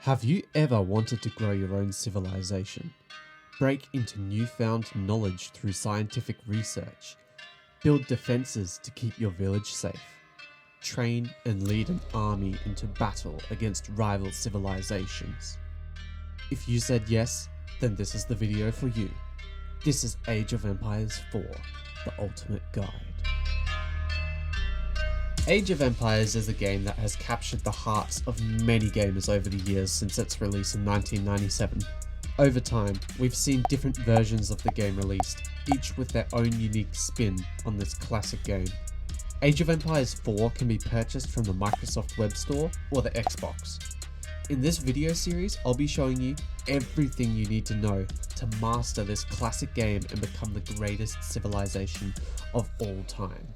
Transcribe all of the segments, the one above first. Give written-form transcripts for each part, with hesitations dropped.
Have you ever wanted to grow your own civilization? Break into newfound knowledge through scientific research? Build defenses to keep your village safe? Train and lead an army into battle against rival civilizations? If you said yes, then this is the video for you. This is Age of Empires 4, the ultimate guide. Age of Empires is a game that has captured the hearts of many gamers over the years since its release in 1997. Over time, we've seen different versions of the game released, each with their own unique spin on this classic game. Age of Empires 4 can be purchased from the Microsoft Web Store or the Xbox. In this video series, I'll be showing you everything you need to know to master this classic game and become the greatest civilization of all time.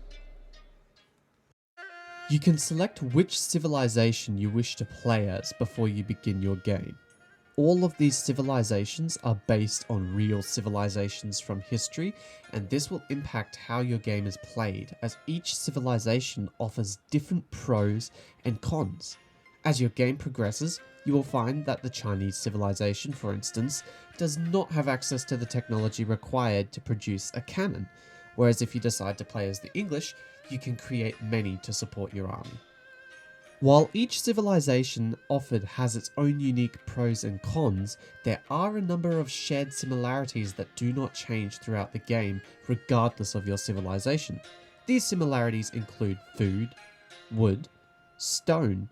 You can select which civilization you wish to play as before you begin your game. All of these civilizations are based on real civilizations from history, and this will impact how your game is played, as each civilization offers different pros and cons. As your game progresses, you will find that the Chinese civilization, for instance, does not have access to the technology required to produce a cannon, whereas if you decide to play as the English, you can create many to support your army. While each civilization offered has its own unique pros and cons, there are a number of shared similarities that do not change throughout the game regardless of your civilization. These similarities include food, wood, stone,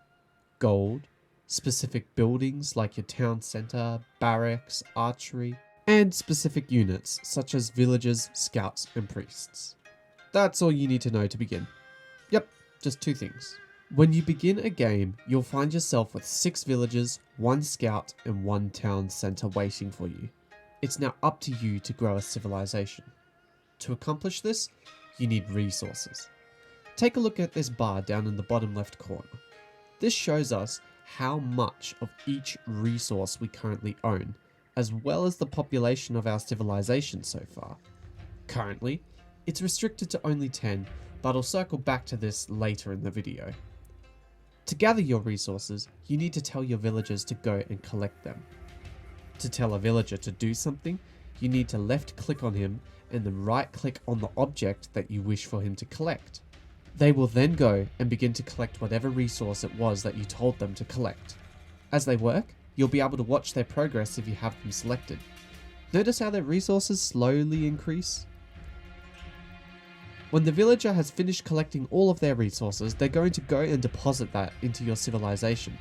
gold, specific buildings like your town center, barracks, archery, and specific units such as villagers, scouts, and priests. That's all you need to know to begin. Yep, just 2 things. When you begin a game, you'll find yourself with 6 villagers, 1 scout, and 1 town center waiting for you. It's now up to you to grow a civilization. To accomplish this, you need resources. Take a look at this bar down in the bottom left corner. This shows us how much of each resource we currently own, as well as the population of our civilization so far. Currently, it's restricted to only 10, but I'll circle back to this later in the video. To gather your resources, you need to tell your villagers to go and collect them. To tell a villager to do something, you need to left click on him and then right click on the object that you wish for him to collect. They will then go and begin to collect whatever resource it was that you told them to collect. As they work, you'll be able to watch their progress if you have them selected. Notice how their resources slowly increase? When the villager has finished collecting all of their resources, they're going to go and deposit that into your civilization.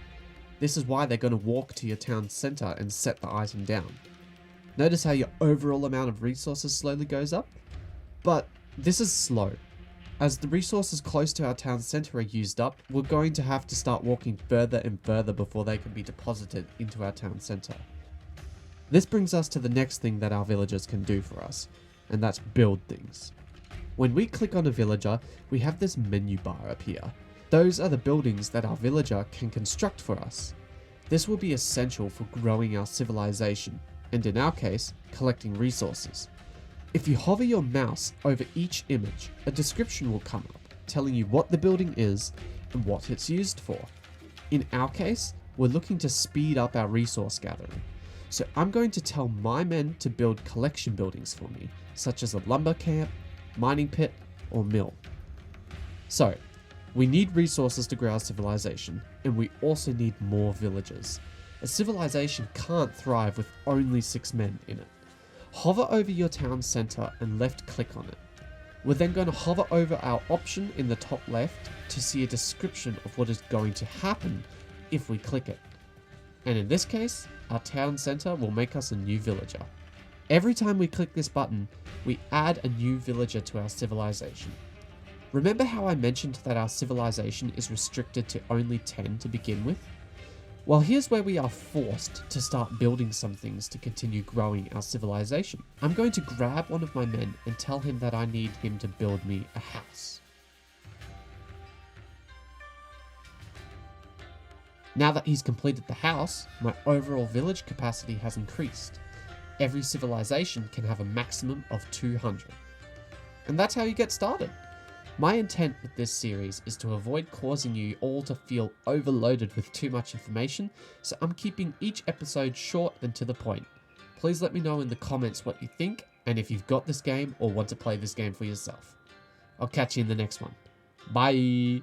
This is why they're going to walk to your town center and set the item down. Notice how your overall amount of resources slowly goes up? But this is slow. As the resources close to our town center are used up, we're going to have to start walking further and further before they can be deposited into our town center. This brings us to the next thing that our villagers can do for us, and that's build things. When we click on a villager, we have this menu bar appear. Those are the buildings that our villager can construct for us. This will be essential for growing our civilization, and in our case, collecting resources. If you hover your mouse over each image, a description will come up, telling you what the building is and what it's used for. In our case, we're looking to speed up our resource gathering. So I'm going to tell my men to build collection buildings for me, such as a lumber camp, mining pit, or mill. So, we need resources to grow our civilization, and we also need more villagers. A civilization can't thrive with only 6 men in it. Hover over your town center and left click on it. We're then going to hover over our option in the top left to see a description of what is going to happen if we click it. And in this case, our town center will make us a new villager. Every time we click this button, we add a new villager to our civilization. Remember how I mentioned that our civilization is restricted to only 10 to begin with? Well, here's where we are forced to start building some things to continue growing our civilization. I'm going to grab one of my men and tell him that I need him to build me a house. Now that he's completed the house, my overall village capacity has increased. Every civilization can have a maximum of 200. And that's how you get started. My intent with this series is to avoid causing you all to feel overloaded with too much information, so I'm keeping each episode short and to the point. Please let me know in the comments what you think, and if you've got this game or want to play this game for yourself. I'll catch you in the next one. Bye!